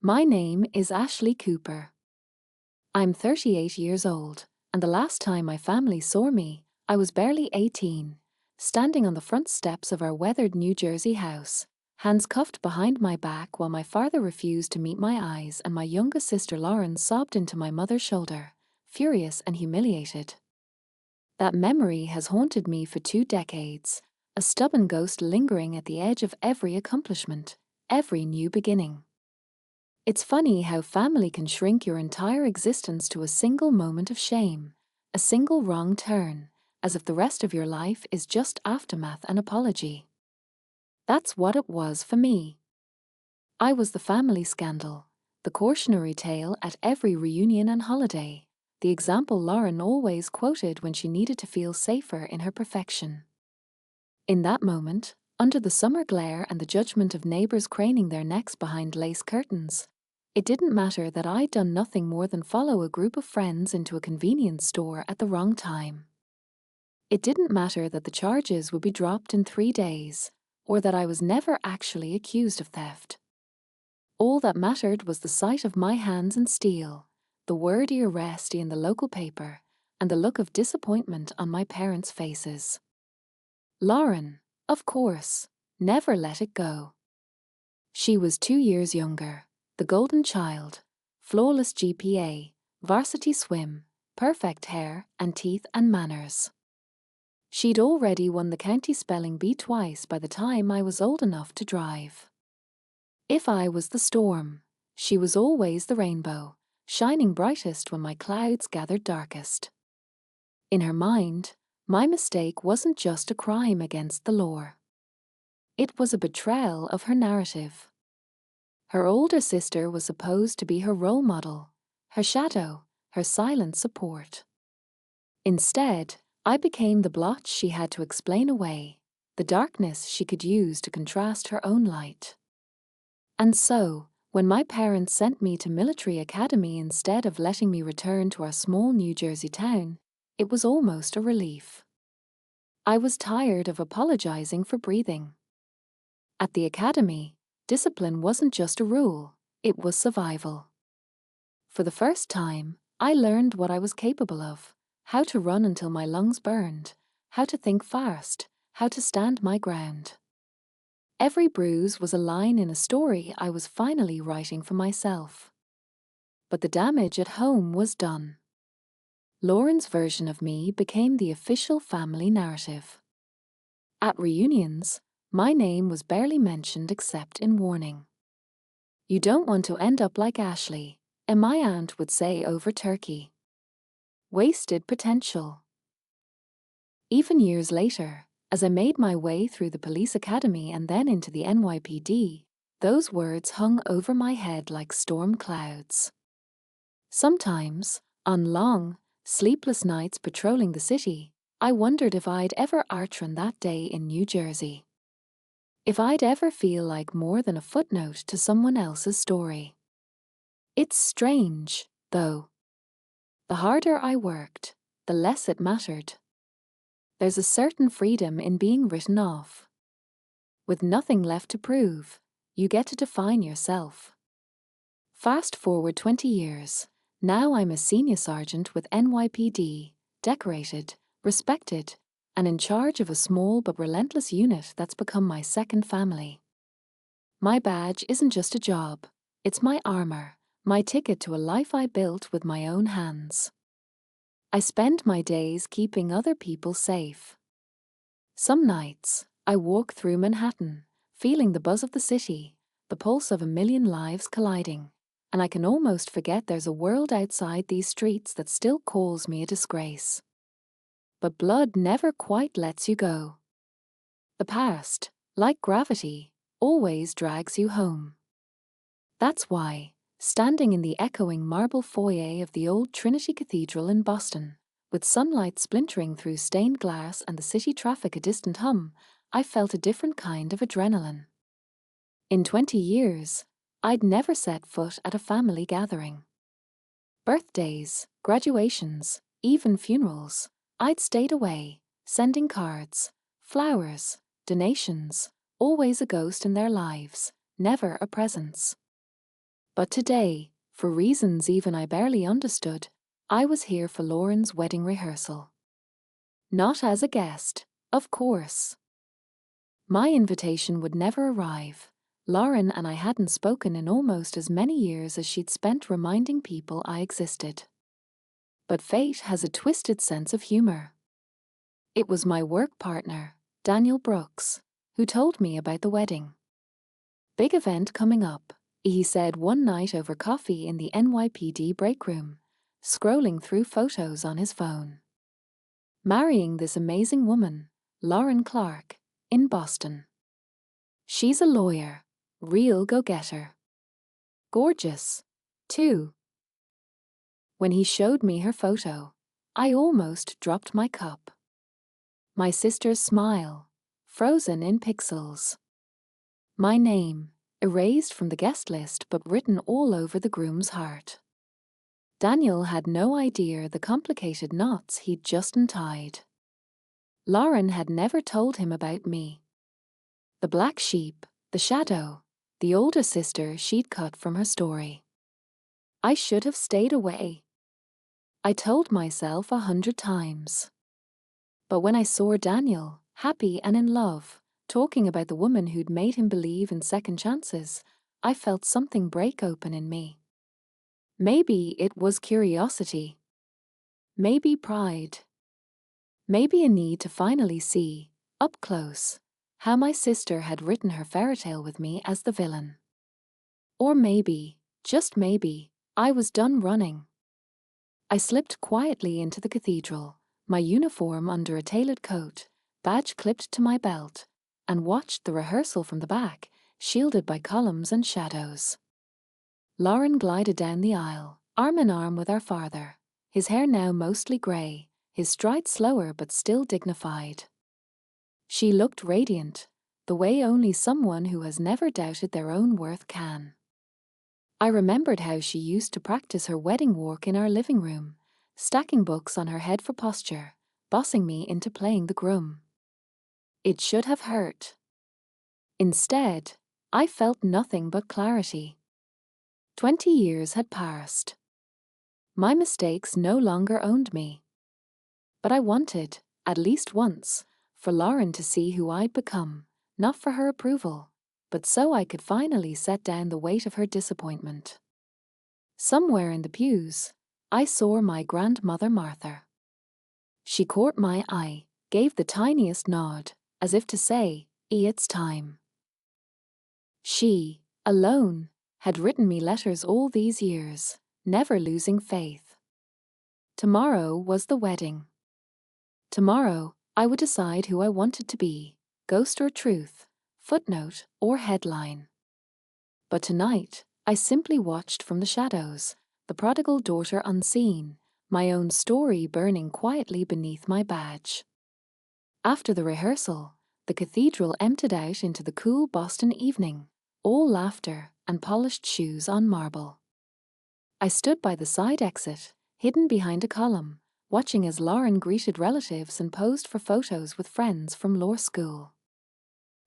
My name is Ashley Cooper. I'm 38 years old, and the last time my family saw me, I was barely 18, standing on the front steps of our weathered New Jersey house, hands cuffed behind my back while my father refused to meet my eyes and my youngest sister Lauren sobbed into my mother's shoulder, furious and humiliated. That memory has haunted me for 2 decades, a stubborn ghost lingering at the edge of every accomplishment, every new beginning. It's funny how family can shrink your entire existence to a single moment of shame, a single wrong turn, as if the rest of your life is just aftermath and apology. That's what it was for me. I was the family scandal, the cautionary tale at every reunion and holiday, the example Lauren always quoted when she needed to feel safer in her perfection. In that moment, under the summer glare and the judgment of neighbors craning their necks behind lace curtains, it didn't matter that I'd done nothing more than follow a group of friends into a convenience store at the wrong time. It didn't matter that the charges would be dropped in 3 days, or that I was never actually accused of theft. All that mattered was the sight of my hands in steel, the wordy arrest in the local paper, and the look of disappointment on my parents' faces. Lauren, of course, never let it go. She was 2 years younger. The golden child, flawless GPA, varsity swim, perfect hair and teeth and manners. She'd already won the county spelling bee twice by the time I was old enough to drive. If I was the storm, she was always the rainbow, shining brightest when my clouds gathered darkest. In her mind, my mistake wasn't just a crime against the law. It was a betrayal of her narrative. Her older sister was supposed to be her role model, her shadow, her silent support. Instead, I became the blotch she had to explain away, the darkness she could use to contrast her own light. And so, when my parents sent me to military academy instead of letting me return to our small New Jersey town, it was almost a relief. I was tired of apologizing for breathing. At the academy, discipline wasn't just a rule, it was survival. For the first time, I learned what I was capable of, how to run until my lungs burned, how to think fast, how to stand my ground. Every bruise was a line in a story I was finally writing for myself. But the damage at home was done. Lauren's version of me became the official family narrative. At reunions, my name was barely mentioned except in warning. You don't want to end up like Ashley, and my aunt would say over turkey. Wasted potential. Even years later, as I made my way through the police academy and then into the NYPD, those words hung over my head like storm clouds. Sometimes, on long, sleepless nights patrolling the city, I wondered if I'd ever outrun that day in New Jersey. If I'd ever feel like more than a footnote to someone else's story. It's strange, though. The harder I worked, the less it mattered. There's a certain freedom in being written off. With nothing left to prove, you get to define yourself. Fast forward 20 years, now I'm a senior sergeant with NYPD, decorated, respected, and in charge of a small but relentless unit that's become my second family. My badge isn't just a job, it's my armor, my ticket to a life I built with my own hands. I spend my days keeping other people safe. Some nights, I walk through Manhattan, feeling the buzz of the city, the pulse of a million lives colliding, and I can almost forget there's a world outside these streets that still calls me a disgrace. But blood never quite lets you go. The past, like gravity, always drags you home. That's why, standing in the echoing marble foyer of the old Trinity Cathedral in Boston, with sunlight splintering through stained glass and the city traffic a distant hum, I felt a different kind of adrenaline. In 20 years, I'd never set foot at a family gathering. Birthdays, graduations, even funerals, I'd stayed away, sending cards, flowers, donations, always a ghost in their lives, never a presence. But today, for reasons even I barely understood, I was here for Lauren's wedding rehearsal. Not as a guest, of course. My invitation would never arrive. Lauren and I hadn't spoken in almost as many years as she'd spent reminding people I existed. But fate has a twisted sense of humor. It was my work partner, Daniel Brooks, who told me about the wedding. "Big event coming up," he said one night over coffee in the NYPD break room, scrolling through photos on his phone. "Marrying this amazing woman, Lauren Clark, in Boston. She's a lawyer, real go-getter. Gorgeous, too." When he showed me her photo, I almost dropped my cup. My sister's smile, frozen in pixels. My name, erased from the guest list but written all over the groom's heart. Daniel had no idea the complicated knots he'd just untied. Lauren had never told him about me. The black sheep, the shadow, the older sister she'd cut from her story. I should have stayed away. I told myself 100 times. But when I saw Daniel, happy and in love, talking about the woman who'd made him believe in second chances, I felt something break open in me. Maybe it was curiosity. Maybe pride. Maybe a need to finally see, up close, how my sister had written her fairy tale with me as the villain. Or maybe, just maybe, I was done running. I slipped quietly into the cathedral, my uniform under a tailored coat, badge clipped to my belt, and watched the rehearsal from the back, shielded by columns and shadows. Lauren glided down the aisle, arm in arm with our father, his hair now mostly grey, his stride slower but still dignified. She looked radiant, the way only someone who has never doubted their own worth can. I remembered how she used to practice her wedding walk in our living room, stacking books on her head for posture, bossing me into playing the groom. It should have hurt. Instead, I felt nothing but clarity. 20 years had passed. My mistakes no longer owned me. But I wanted, at least once, for Lauren to see who I'd become, not for her approval, but so I could finally set down the weight of her disappointment. Somewhere in the pews, I saw my grandmother Martha. She caught my eye, gave the tiniest nod, as if to say, "It's time." She, alone, had written me letters all these years, never losing faith. Tomorrow was the wedding. Tomorrow, I would decide who I wanted to be, ghost or truth, footnote or headline. But tonight, I simply watched from the shadows, the prodigal daughter unseen, my own story burning quietly beneath my badge. After the rehearsal, the cathedral emptied out into the cool Boston evening, all laughter and polished shoes on marble. I stood by the side exit, hidden behind a column, watching as Lauren greeted relatives and posed for photos with friends from law school.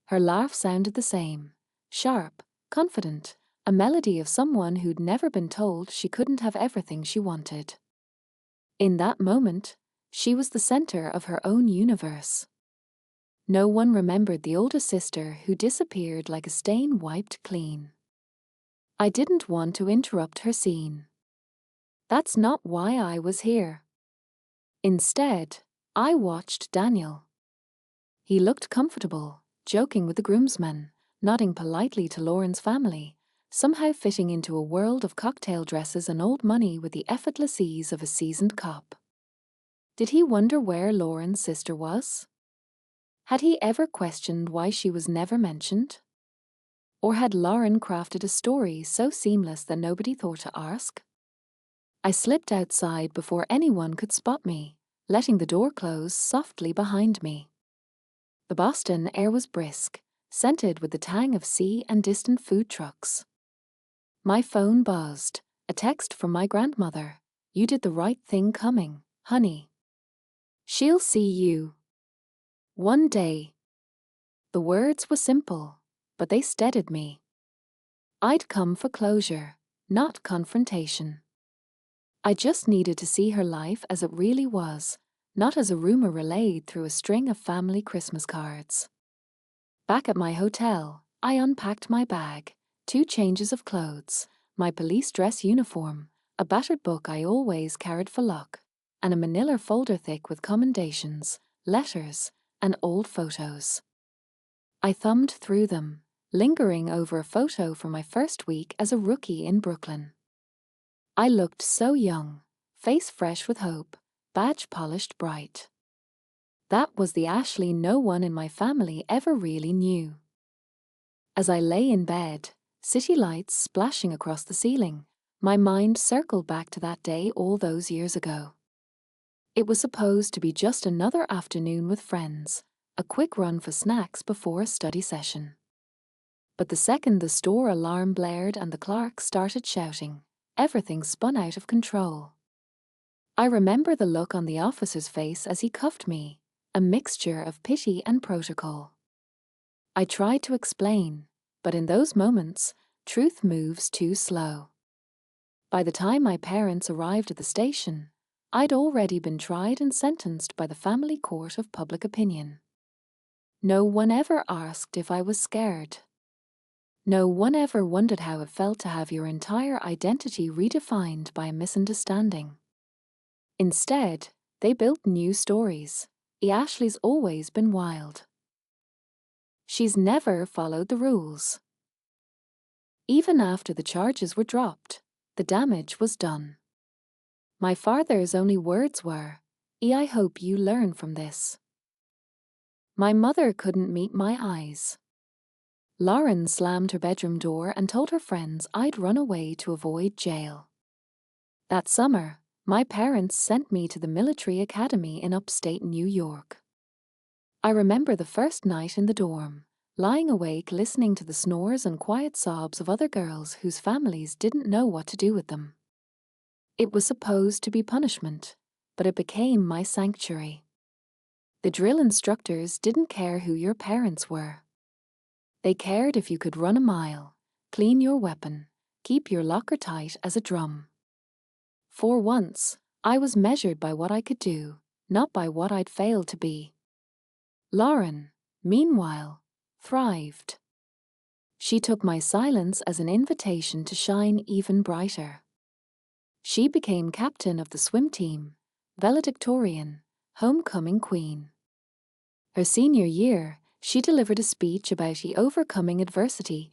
Her laugh sounded the same, sharp, confident, a melody of someone who'd never been told she couldn't have everything she wanted. In that moment, she was the center of her own universe. No one remembered the older sister who disappeared like a stain wiped clean. I didn't want to interrupt her scene. That's not why I was here. Instead, I watched Daniel. He looked comfortable, joking with the groomsmen, nodding politely to Lauren's family, somehow fitting into a world of cocktail dresses and old money with the effortless ease of a seasoned cop. Did he wonder where Lauren's sister was? Had he ever questioned why she was never mentioned? Or had Lauren crafted a story so seamless that nobody thought to ask? I slipped outside before anyone could spot me, letting the door close softly behind me. The Boston air was brisk, scented with the tang of sea and distant food trucks. My phone buzzed, a text from my grandmother. "You did the right thing coming, honey. She'll see you one day." The words were simple, but they steadied me. I'd come for closure, not confrontation. I just needed to see her life as it really was, not as a rumor relayed through a string of family Christmas cards. Back at my hotel, I unpacked my bag, 2 changes of clothes, my police dress uniform, a battered book I always carried for luck, and a manila folder thick with commendations, letters, and old photos. I thumbed through them, lingering over a photo from my first week as a rookie in Brooklyn. I looked so young, face fresh with hope, badge polished bright. That was the Ashley no one in my family ever really knew. As I lay in bed, city lights splashing across the ceiling, my mind circled back to that day all those years ago. It was supposed to be just another afternoon with friends, a quick run for snacks before a study session. But the second the store alarm blared and the clerk started shouting, everything spun out of control. I remember the look on the officer's face as he cuffed me, a mixture of pity and protocol. I tried to explain, but in those moments, truth moves too slow. By the time my parents arrived at the station, I'd already been tried and sentenced by the family court of public opinion. No one ever asked if I was scared. No one ever wondered how it felt to have your entire identity redefined by a misunderstanding. Instead, they built new stories. Ashley's always been wild. She's never followed the rules. Even after the charges were dropped, the damage was done. My father's only words were, I hope you learn from this. My mother couldn't meet my eyes. Lauren slammed her bedroom door and told her friends I'd run away to avoid jail. That summer, my parents sent me to the military academy in upstate New York. I remember the first night in the dorm, lying awake listening to the snores and quiet sobs of other girls whose families didn't know what to do with them. It was supposed to be punishment, but it became my sanctuary. The drill instructors didn't care who your parents were. They cared if you could run a mile, clean your weapon, keep your locker tight as a drum. For once, I was measured by what I could do, not by what I'd failed to be. Lauren, meanwhile, thrived. She took my silence as an invitation to shine even brighter. She became captain of the swim team, valedictorian, homecoming queen. Her senior year, she delivered a speech about overcoming adversity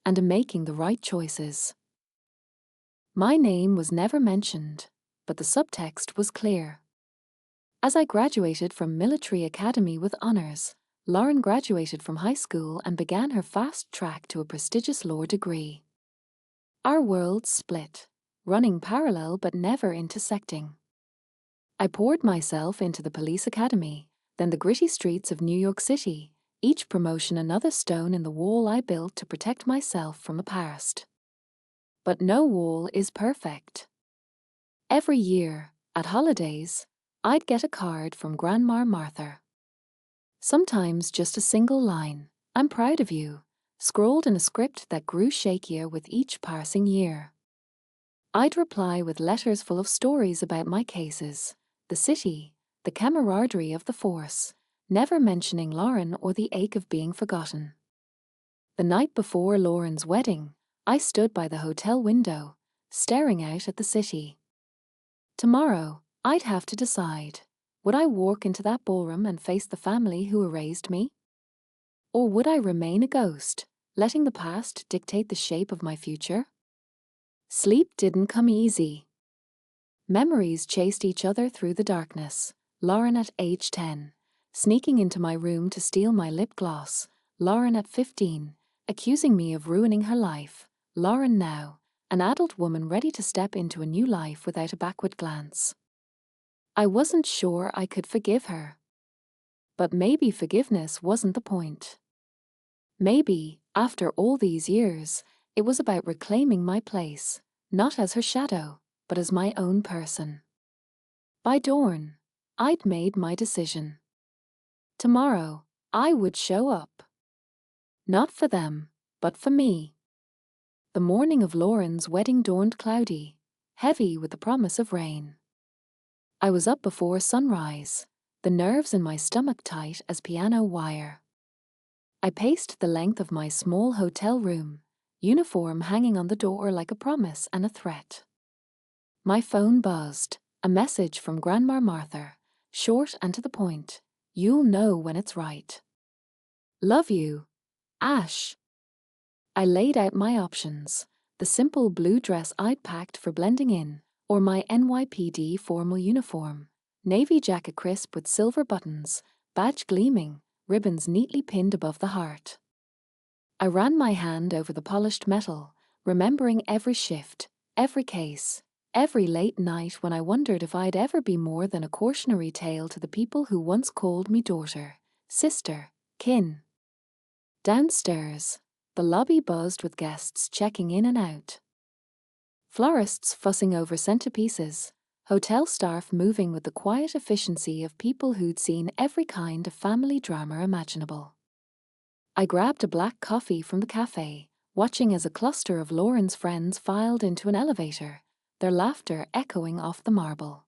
and making the right choices. My name was never mentioned, but the subtext was clear. As I graduated from military academy with honors, Lauren graduated from high school and began her fast track to a prestigious law degree. Our worlds split, running parallel but never intersecting. I poured myself into the police academy, then the gritty streets of New York City, each promotion another stone in the wall I built to protect myself from a past. But no wall is perfect. Every year, at holidays, I'd get a card from Grandma Martha. Sometimes just a single line, "I'm proud of you," scrawled in a script that grew shakier with each passing year. I'd reply with letters full of stories about my cases, the city, the camaraderie of the force, never mentioning Lauren or the ache of being forgotten. The night before Lauren's wedding, I stood by the hotel window, staring out at the city. Tomorrow, I'd have to decide, would I walk into that ballroom and face the family who raised me? Or would I remain a ghost, letting the past dictate the shape of my future? Sleep didn't come easy. Memories chased each other through the darkness. Lauren at age 10, sneaking into my room to steal my lip gloss. Lauren at 15, accusing me of ruining her life. Lauren now, an adult woman ready to step into a new life without a backward glance. I wasn't sure I could forgive her. But maybe forgiveness wasn't the point. Maybe, after all these years, it was about reclaiming my place, not as her shadow, but as my own person. By dawn, I'd made my decision. Tomorrow, I would show up. Not for them, but for me. The morning of Lauren's wedding dawned cloudy, heavy with the promise of rain. I was up before sunrise, the nerves in my stomach tight as piano wire. I paced the length of my small hotel room, uniform hanging on the door like a promise and a threat. My phone buzzed, a message from Grandma Martha, short and to the point. You'll know when it's right. Love you, Ash. I laid out my options, the simple blue dress I'd packed for blending in, or my NYPD formal uniform, navy jacket crisp with silver buttons, badge gleaming, ribbons neatly pinned above the heart. I ran my hand over the polished metal, remembering every shift, every case, every late night when I wondered if I'd ever be more than a cautionary tale to the people who once called me daughter, sister, kin. Downstairs, the lobby buzzed with guests checking in and out. Florists fussing over centerpieces, hotel staff moving with the quiet efficiency of people who'd seen every kind of family drama imaginable. I grabbed a black coffee from the cafe, watching as a cluster of Lauren's friends filed into an elevator, their laughter echoing off the marble.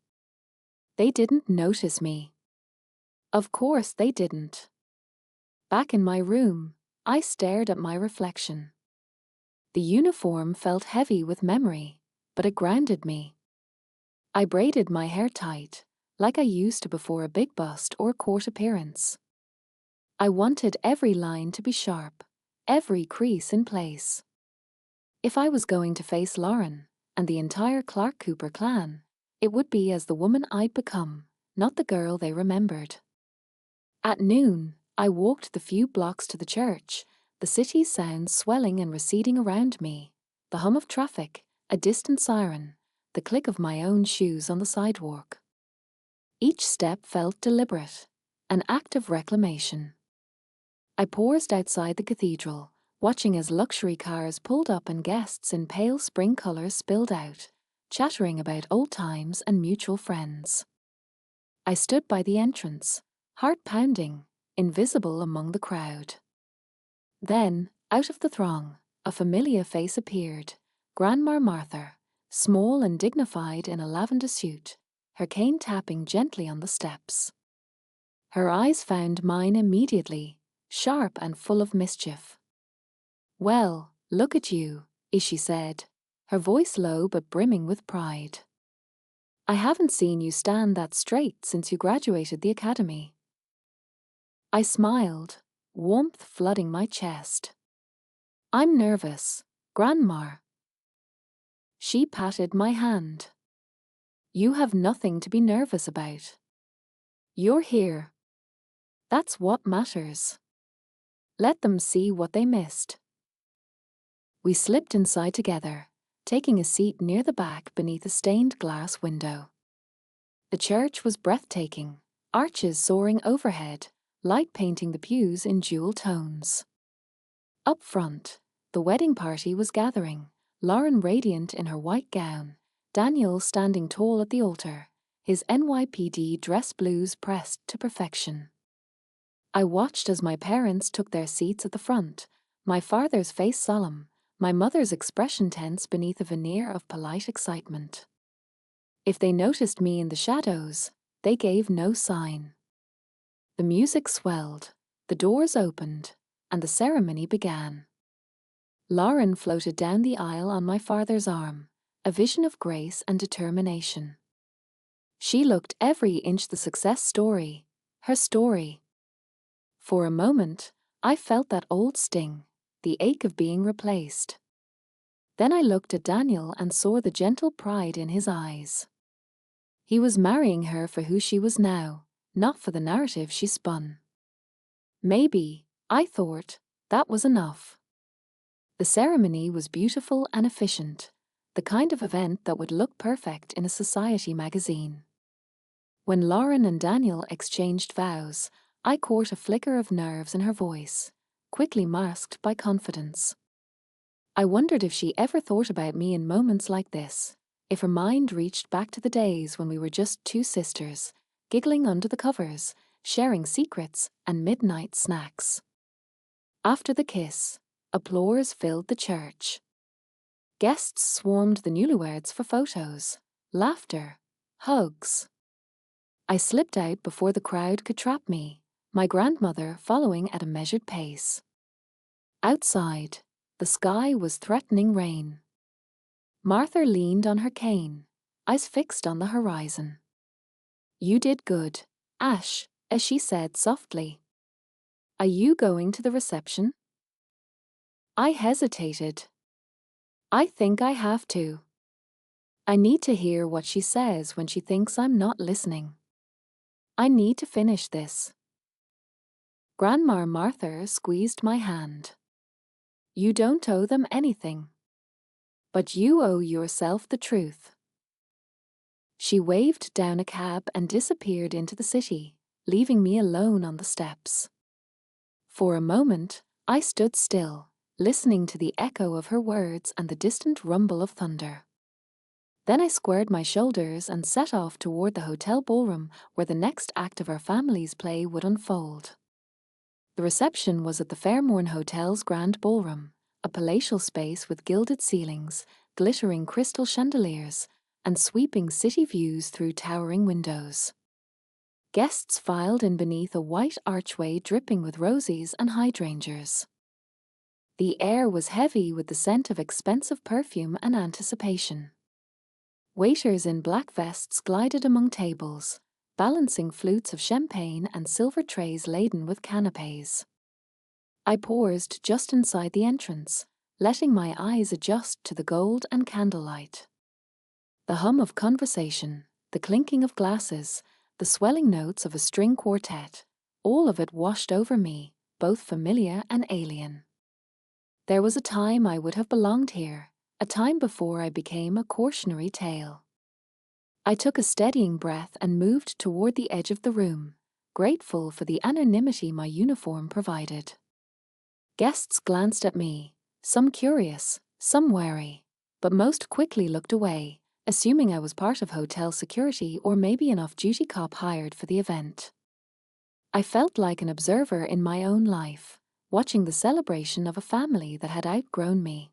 They didn't notice me. Of course they didn't. Back in my room, I stared at my reflection. The uniform felt heavy with memory, but it grounded me. I braided my hair tight, like I used to before a big bust or court appearance. I wanted every line to be sharp, every crease in place. If I was going to face Lauren and the entire Clark Cooper clan, it would be as the woman I'd become, not the girl they remembered. At noon, I walked the few blocks to the church, the city's sounds swelling and receding around me, the hum of traffic, a distant siren, the click of my own shoes on the sidewalk. Each step felt deliberate, an act of reclamation. I paused outside the cathedral, watching as luxury cars pulled up and guests in pale spring colors spilled out, chattering about old times and mutual friends. I stood by the entrance, heart pounding, invisible among the crowd. Then, out of the throng, a familiar face appeared, Grandma Martha, small and dignified in a lavender suit, her cane tapping gently on the steps. Her eyes found mine immediately, sharp and full of mischief. "Well, look at you," she said, her voice low but brimming with pride. "I haven't seen you stand that straight since you graduated the academy." I smiled, warmth flooding my chest. "I'm nervous, Grandma." She patted my hand. "You have nothing to be nervous about. You're here. That's what matters. Let them see what they missed." We slipped inside together, taking a seat near the back beneath a stained glass window. The church was breathtaking, arches soaring overhead, light painting the pews in jewel tones. Up front, the wedding party was gathering, Lauren radiant in her white gown, Daniel standing tall at the altar, his NYPD dress blues pressed to perfection. I watched as my parents took their seats at the front, my father's face solemn, my mother's expression tense beneath a veneer of polite excitement. If they noticed me in the shadows, they gave no sign. The music swelled, the doors opened, and the ceremony began. Lauren floated down the aisle on my father's arm, a vision of grace and determination. She looked every inch the success story, her story. For a moment, I felt that old sting, the ache of being replaced. Then I looked at Daniel and saw the gentle pride in his eyes. He was marrying her for who she was now, not for the narrative she spun. Maybe, I thought, that was enough. The ceremony was beautiful and efficient, the kind of event that would look perfect in a society magazine. When Lauren and Daniel exchanged vows, I caught a flicker of nerves in her voice, quickly masked by confidence. I wondered if she ever thought about me in moments like this, if her mind reached back to the days when we were just two sisters, giggling under the covers, sharing secrets and midnight snacks. After the kiss, applause filled the church. Guests swarmed the newlyweds for photos, laughter, hugs. I slipped out before the crowd could trap me, my grandmother following at a measured pace. Outside, the sky was threatening rain. Martha leaned on her cane, eyes fixed on the horizon. "You did good, Ash," as she said softly. "Are you going to the reception?" I hesitated. I think I have to. I need to hear what she says when she thinks I'm not listening. I need to finish this. Grandma Martha squeezed my hand. "You don't owe them anything. But you owe yourself the truth." She waved down a cab and disappeared into the city, leaving me alone on the steps. For a moment, I stood still, listening to the echo of her words and the distant rumble of thunder. Then I squared my shoulders and set off toward the hotel ballroom where the next act of our family's play would unfold. The reception was at the Fairmorn Hotel's grand ballroom, a palatial space with gilded ceilings, glittering crystal chandeliers, and sweeping city views through towering windows. Guests filed in beneath a white archway dripping with roses and hydrangeas. The air was heavy with the scent of expensive perfume and anticipation. Waiters in black vests glided among tables, balancing flutes of champagne and silver trays laden with canapés. I paused just inside the entrance, letting my eyes adjust to the gold and candlelight. The hum of conversation, the clinking of glasses, the swelling notes of a string quartet, all of it washed over me, both familiar and alien. There was a time I would have belonged here, a time before I became a cautionary tale. I took a steadying breath and moved toward the edge of the room, grateful for the anonymity my uniform provided. Guests glanced at me, some curious, some wary, but most quickly looked away, assuming I was part of hotel security or maybe an off-duty cop hired for the event. I felt like an observer in my own life, watching the celebration of a family that had outgrown me.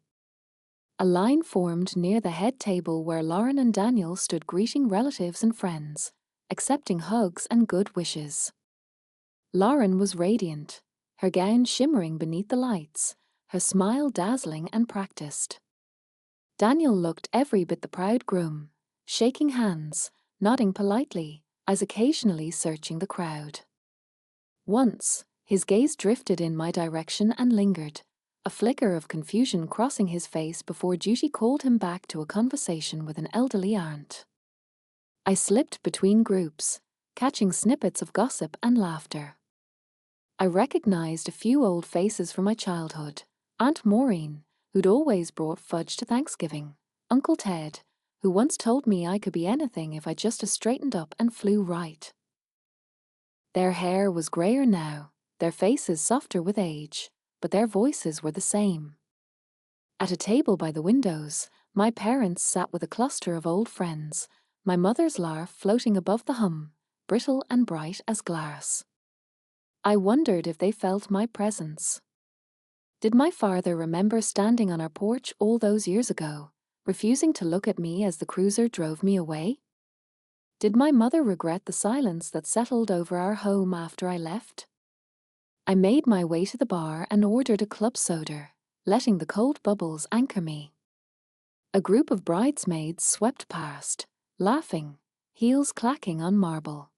A line formed near the head table where Lauren and Daniel stood greeting relatives and friends, accepting hugs and good wishes. Lauren was radiant, her gown shimmering beneath the lights, her smile dazzling and practiced. Daniel looked every bit the proud groom, shaking hands, nodding politely, as occasionally searching the crowd. Once, his gaze drifted in my direction and lingered, a flicker of confusion crossing his face before duty called him back to a conversation with an elderly aunt. I slipped between groups, catching snippets of gossip and laughter. I recognized a few old faces from my childhood: Aunt Maureen, who'd always brought fudge to Thanksgiving; Uncle Ted, who once told me I could be anything if I just straightened up and flew right. Their hair was grayer now, their faces softer with age, but their voices were the same. At a table by the windows, my parents sat with a cluster of old friends, my mother's laugh floating above the hum, brittle and bright as glass. I wondered if they felt my presence. Did my father remember standing on our porch all those years ago, refusing to look at me as the cruiser drove me away? Did my mother regret the silence that settled over our home after I left? I made my way to the bar and ordered a club soda, letting the cold bubbles anchor me. A group of bridesmaids swept past, laughing, heels clacking on marble.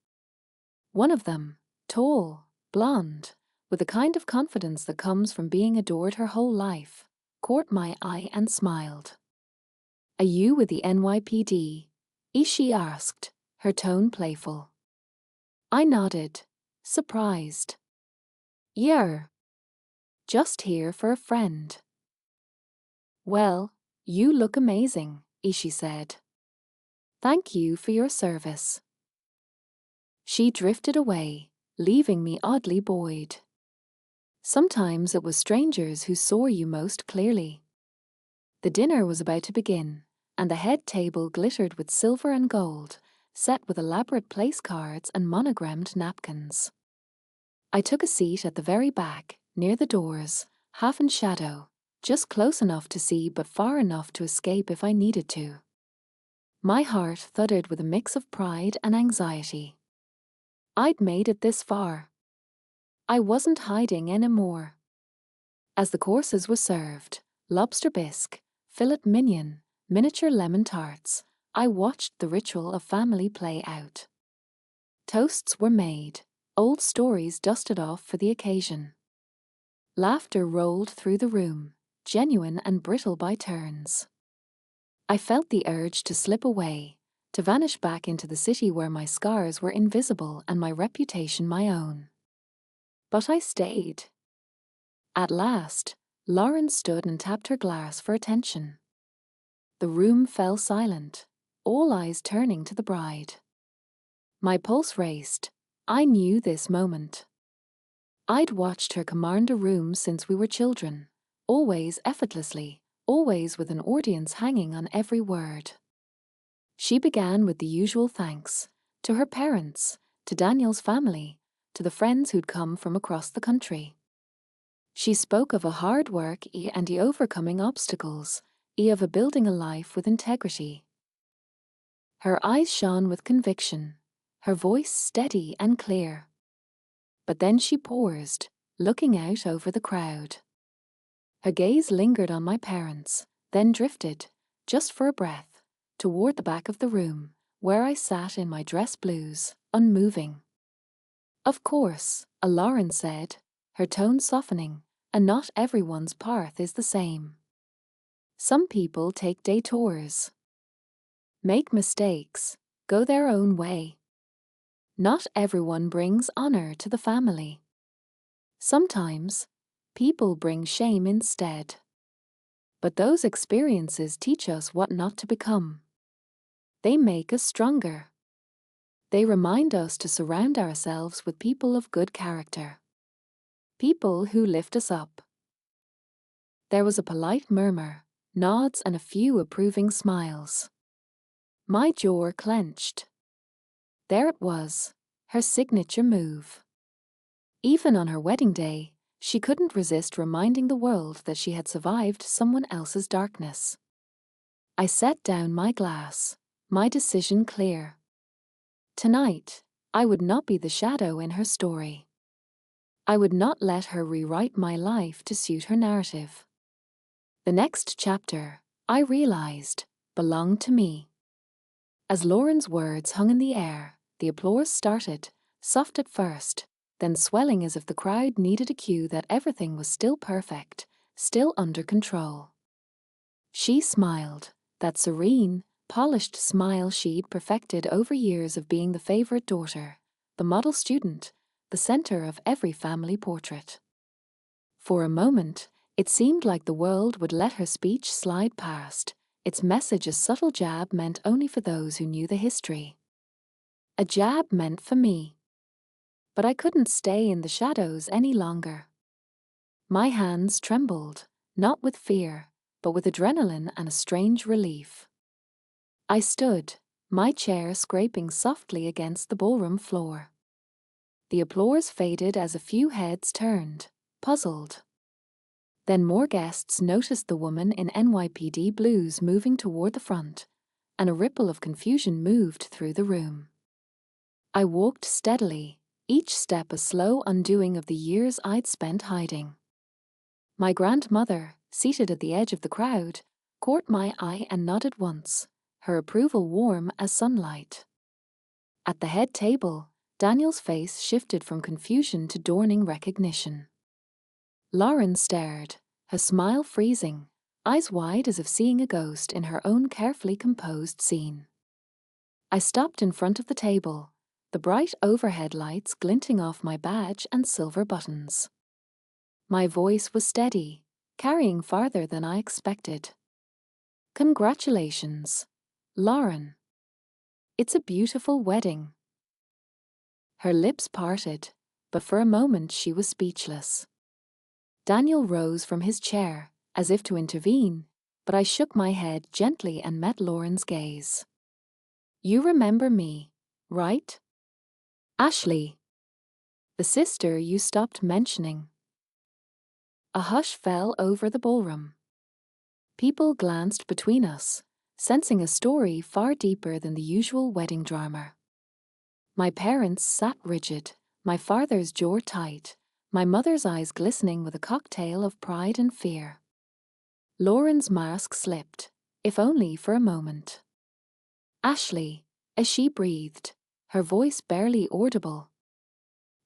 One of them, tall, blonde, with the kind of confidence that comes from being adored her whole life, caught my eye and smiled. "Are you with the NYPD?" she asked, her tone playful. I nodded, surprised. "Yeah. Just here for a friend." "Well, you look amazing," she said. "Thank you for your service." She drifted away, leaving me oddly buoyed. Sometimes it was strangers who saw you most clearly. The dinner was about to begin, and the head table glittered with silver and gold, set with elaborate place cards and monogrammed napkins. I took a seat at the very back, near the doors, half in shadow, just close enough to see but far enough to escape if I needed to. My heart thudded with a mix of pride and anxiety. I'd made it this far. I wasn't hiding anymore. As the courses were served, lobster bisque, fillet mignon, miniature lemon tarts, I watched the ritual of family play out. Toasts were made, old stories dusted off for the occasion. Laughter rolled through the room, genuine and brittle by turns. I felt the urge to slip away, to vanish back into the city where my scars were invisible and my reputation my own. But I stayed. At last, Lauren stood and tapped her glass for attention. The room fell silent, all eyes turning to the bride. My pulse raced. I knew this moment. I'd watched her command a room since we were children, always effortlessly, always with an audience hanging on every word. She began with the usual thanks, to her parents, to Daniel's family, to the friends who'd come from across the country. She spoke of a hard work and the overcoming obstacles, of a building a life with integrity. Her eyes shone with conviction, her voice steady and clear. But then she paused, looking out over the crowd. Her gaze lingered on my parents, then drifted, just for a breath, toward the back of the room, where I sat in my dress blues, unmoving. Of course, Lauren said, her tone softening, and not everyone's path is the same. Some people take detours, make mistakes, go their own way. Not everyone brings honor to the family. Sometimes, people bring shame instead. But those experiences teach us what not to become. They make us stronger. They remind us to surround ourselves with people of good character. People who lift us up. There was a polite murmur, nods and a few approving smiles. My jaw clenched. There it was, her signature move. Even on her wedding day, she couldn't resist reminding the world that she had survived someone else's darkness. I set down my glass, my decision clear. Tonight, I would not be the shadow in her story. I would not let her rewrite my life to suit her narrative. The next chapter, I realized, belonged to me. As Lauren's words hung in the air, the applause started, soft at first, then swelling as if the crowd needed a cue that everything was still perfect, still under control. She smiled, that serene, polished smile she'd perfected over years of being the favorite daughter, the model student, the center of every family portrait. For a moment, it seemed like the world would let her speech slide past, its message a subtle jab meant only for those who knew the history. A jab meant for me. But I couldn't stay in the shadows any longer. My hands trembled, not with fear, but with adrenaline and a strange relief. I stood, my chair scraping softly against the ballroom floor. The applause faded as a few heads turned, puzzled. Then more guests noticed the woman in NYPD blues moving toward the front, and a ripple of confusion moved through the room. I walked steadily, each step a slow undoing of the years I'd spent hiding. My grandmother, seated at the edge of the crowd, caught my eye and nodded once, her approval warm as sunlight. At the head table, Daniel's face shifted from confusion to dawning recognition. Lauren stared, her smile freezing, eyes wide as if seeing a ghost in her own carefully composed scene. I stopped in front of the table, the bright overhead lights glinting off my badge and silver buttons. My voice was steady, carrying farther than I expected. Congratulations, Lauren. It's a beautiful wedding. Her lips parted, but for a moment she was speechless. Daniel rose from his chair, as if to intervene, but I shook my head gently and met Lauren's gaze. You remember me, right? Ashley. The sister you stopped mentioning. A hush fell over the ballroom. People glanced between us, sensing a story far deeper than the usual wedding drama. My parents sat rigid, my father's jaw tight, my mother's eyes glistening with a cocktail of pride and fear. Lauren's mask slipped, if only for a moment. Ashley, as she breathed, her voice barely audible.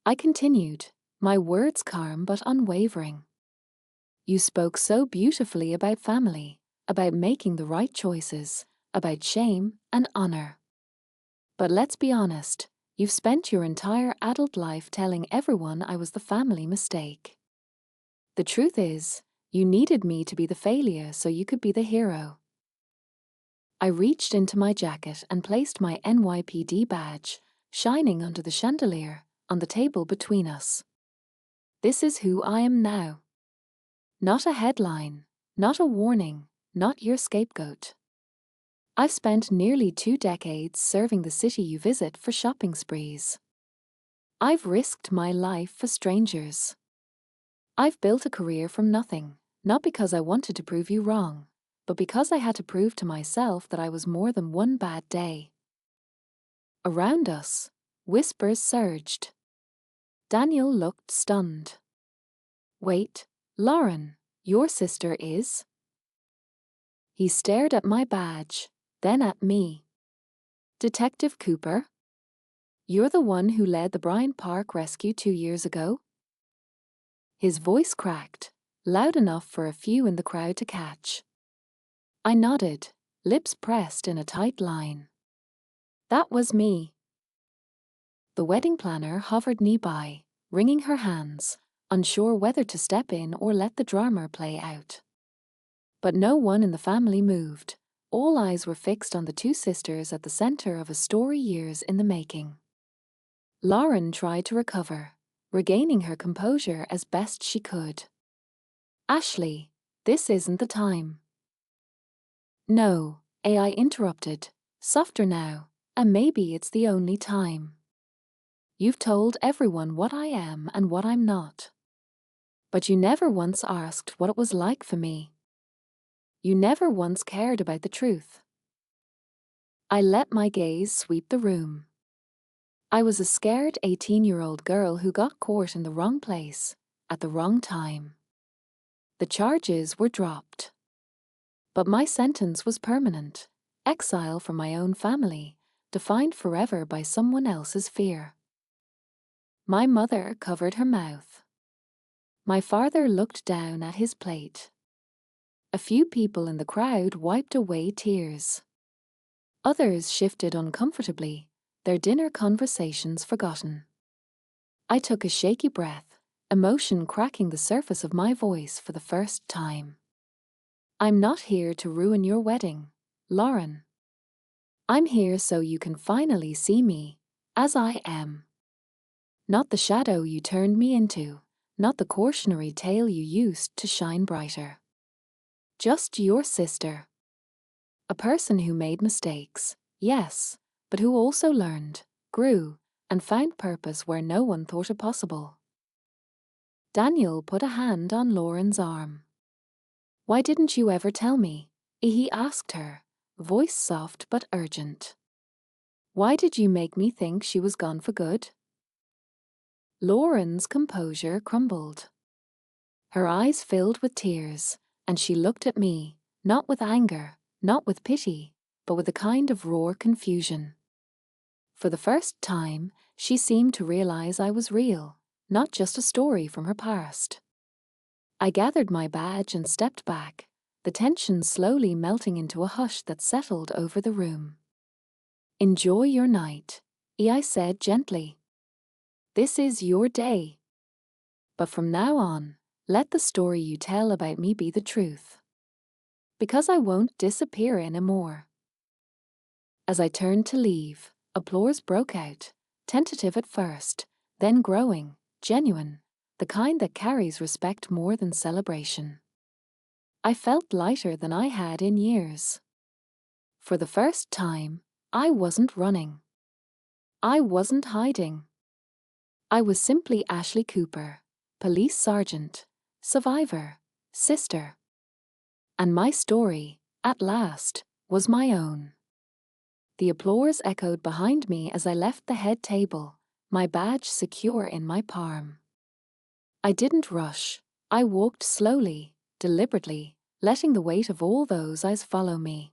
I continued, my words calm but unwavering. You spoke so beautifully about family, about making the right choices, about shame and honor. But let's be honest, you've spent your entire adult life telling everyone I was the family mistake. The truth is, you needed me to be the failure so you could be the hero. I reached into my jacket and placed my NYPD badge, shining under the chandelier, on the table between us. This is who I am now. Not a headline, not a warning, not your scapegoat. I've spent nearly 2 decades serving the city you visit for shopping sprees. I've risked my life for strangers. I've built a career from nothing, not because I wanted to prove you wrong, but because I had to prove to myself that I was more than one bad day. Around us, whispers surged. Daniel looked stunned. Wait, Lauren, your sister is? He stared at my badge, then at me. Detective Cooper? You're the one who led the Bryant Park rescue 2 years ago? His voice cracked, loud enough for a few in the crowd to catch. I nodded, lips pressed in a tight line. That was me. The wedding planner hovered nearby, wringing her hands, unsure whether to step in or let the drama play out. But no one in the family moved. All eyes were fixed on the 2 sisters at the center of a story years in the making. Lauren tried to recover, regaining her composure as best she could. Ashley, this isn't the time. No, AI interrupted, softer now, and maybe it's the only time. You've told everyone what I am and what I'm not. But you never once asked what it was like for me. You never once cared about the truth. I let my gaze sweep the room. I was a scared 18-year-old girl who got caught in the wrong place, at the wrong time. The charges were dropped. But my sentence was permanent, exile from my own family, defined forever by someone else's fear. My mother covered her mouth. My father looked down at his plate. A few people in the crowd wiped away tears. Others shifted uncomfortably, their dinner conversations forgotten. I took a shaky breath, emotion cracking the surface of my voice for the first time. I'm not here to ruin your wedding, Lauren. I'm here so you can finally see me, as I am. Not the shadow you turned me into, not the cautionary tale you used to shine brighter. Just your sister. A person who made mistakes, yes, but who also learned, grew, and found purpose where no one thought it possible. Daniel put a hand on Lauren's arm. Why didn't you ever tell me? He asked her, voice soft but urgent. Why did you make me think she was gone for good? Lauren's composure crumbled. Her eyes filled with tears, and she looked at me, not with anger, not with pity, but with a kind of raw confusion. For the first time, she seemed to realize I was real, not just a story from her past. I gathered my badge and stepped back, the tension slowly melting into a hush that settled over the room. Enjoy your night, I said gently. This is your day. But from now on, let the story you tell about me be the truth. Because I won't disappear anymore. As I turned to leave, applause broke out, tentative at first, then growing, genuine, the kind that carries respect more than celebration. I felt lighter than I had in years. For the first time, I wasn't running. I wasn't hiding. I was simply Ashley Cooper, police sergeant, survivor, sister. And my story, at last, was my own. The applause echoed behind me as I left the head table, my badge secure in my palm. I didn't rush. I walked slowly, deliberately, letting the weight of all those eyes follow me.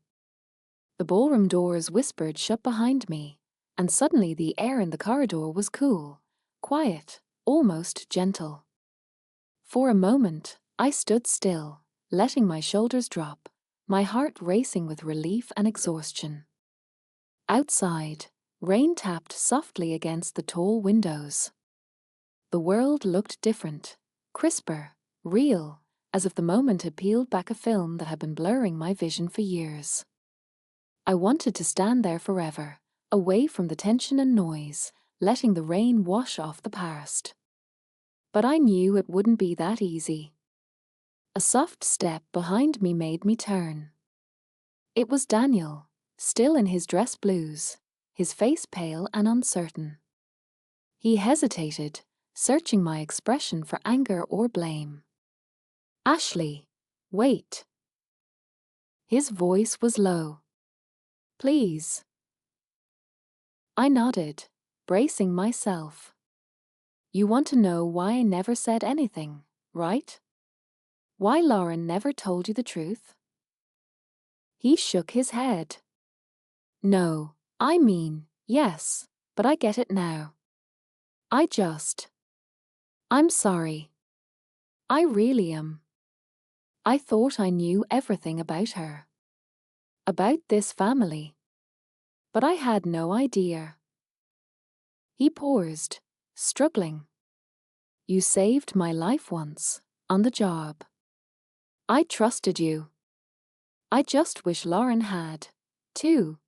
The ballroom doors whispered shut behind me, and suddenly the air in the corridor was cool, quiet, almost gentle. For a moment, I stood still, letting my shoulders drop, my heart racing with relief and exhaustion. Outside, rain tapped softly against the tall windows. The world looked different, crisper, real, as if the moment had peeled back a film that had been blurring my vision for years. I wanted to stand there forever, away from the tension and noise, letting the rain wash off the past. But I knew it wouldn't be that easy. A soft step behind me made me turn. It was Daniel, still in his dress blues, his face pale and uncertain. He hesitated, searching my expression for anger or blame. "Ashley, wait." His voice was low. "Please." I nodded, bracing myself. "You want to know why I never said anything, right? Why Lauren never told you the truth?" He shook his head. "No, I mean, yes, but I get it now. I'm sorry. I really am. I thought I knew everything about her. About this family. But I had no idea." He paused, struggling. "You saved my life once, on the job. I trusted you. I just wish Lauren had, too."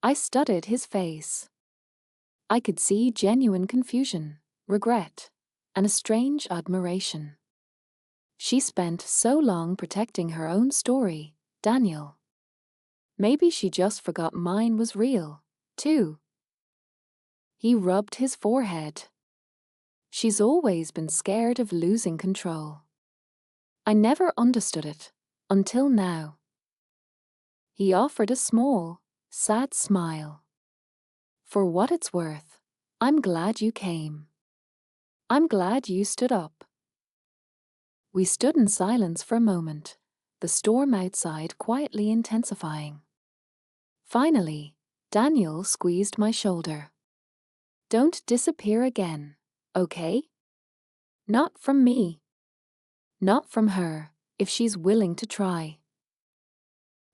I studied his face. I could see genuine confusion, regret, and a strange admiration. She spent so long protecting her own story, Daniel. Maybe she just forgot mine was real, too. He rubbed his forehead. "She's always been scared of losing control. I never understood it, until now." He offered a small, sad smile. "For what it's worth, I'm glad you came. I'm glad you stood up." We stood in silence for a moment, the storm outside quietly intensifying. Finally, Daniel squeezed my shoulder. "Don't disappear again, okay? Not from me. Not from her, if she's willing to try."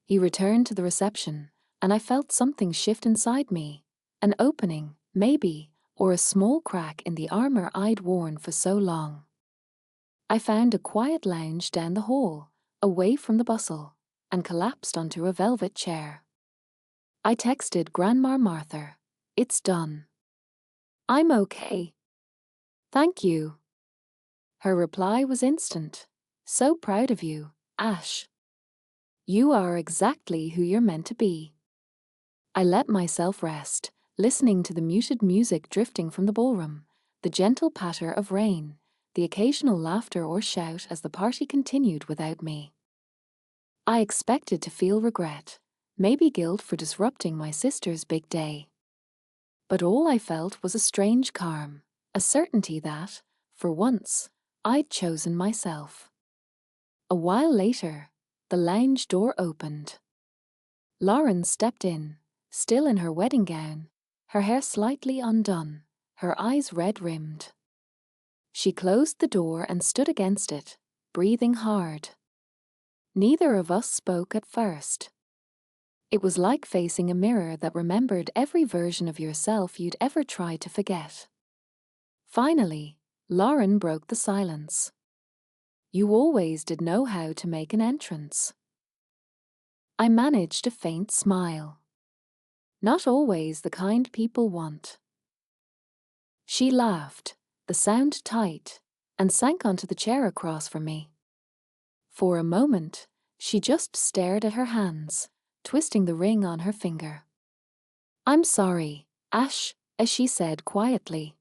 He returned to the reception, and I felt something shift inside me. An opening, maybe, or a small crack in the armor I'd worn for so long. I found a quiet lounge down the hall, away from the bustle, and collapsed onto a velvet chair. I texted Grandma Martha, "It's done. I'm okay. Thank you." Her reply was instant. "So proud of you, Ash. You are exactly who you're meant to be." I let myself rest, listening to the muted music drifting from the ballroom, the gentle patter of rain, the occasional laughter or shout as the party continued without me. I expected to feel regret, maybe guilt for disrupting my sister's big day. But all I felt was a strange calm, a certainty that, for once, I'd chosen myself. A while later, the lounge door opened. Lauren stepped in, still in her wedding gown, her hair slightly undone, her eyes red-rimmed. She closed the door and stood against it, breathing hard. Neither of us spoke at first. It was like facing a mirror that remembered every version of yourself you'd ever tried to forget. Finally, Lauren broke the silence. "You always did know how to make an entrance." I managed a faint smile. "Not always the kind people want." She laughed, the sound tight, and sank onto the chair across from me. For a moment, she just stared at her hands, twisting the ring on her finger. "I'm sorry, Ash," as she said quietly.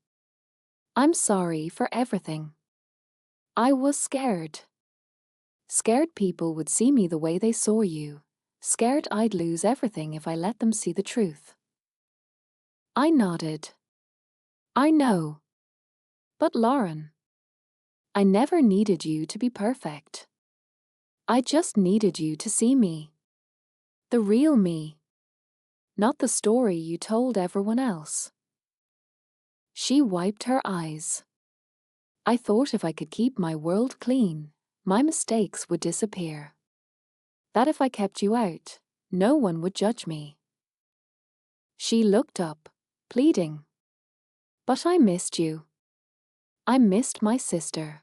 "I'm sorry for everything." I was scared. Scared people would see me the way they saw you. Scared I'd lose everything if I let them see the truth. I nodded. I know. But Lauren, I never needed you to be perfect. I just needed you to see me. The real me. Not the story you told everyone else. She wiped her eyes. I thought if I could keep my world clean, my mistakes would disappear. That if I kept you out, no one would judge me. She looked up, pleading. But I missed you. I missed my sister.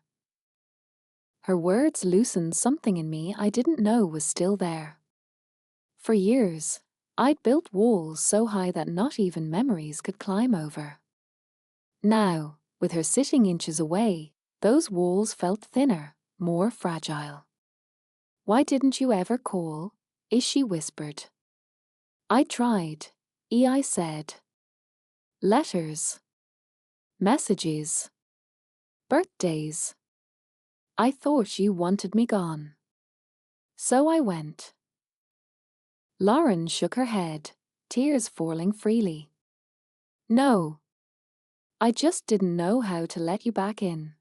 Her words loosened something in me I didn't know was still there. For years, I'd built walls so high that not even memories could climb over. Now, with her sitting inches away, those walls felt thinner, more fragile. Why didn't you ever call? She whispered. I tried, I said. Letters. Messages. Birthdays. I thought you wanted me gone. So I went. Lauren shook her head, tears falling freely. No. I just didn't know how to let you back in.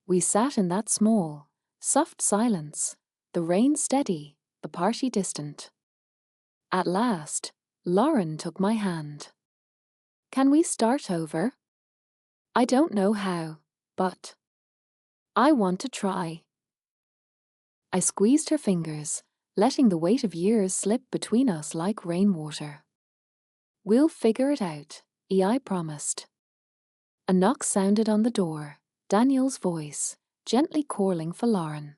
We sat in that small, soft silence, the rain steady, the party distant. At last, Lauren took my hand. Can we start over? I don't know how, but I want to try. I squeezed her fingers, letting the weight of years slip between us like rainwater. We'll figure it out, I promised. A knock sounded on the door, Daniel's voice, gently calling for Lauren.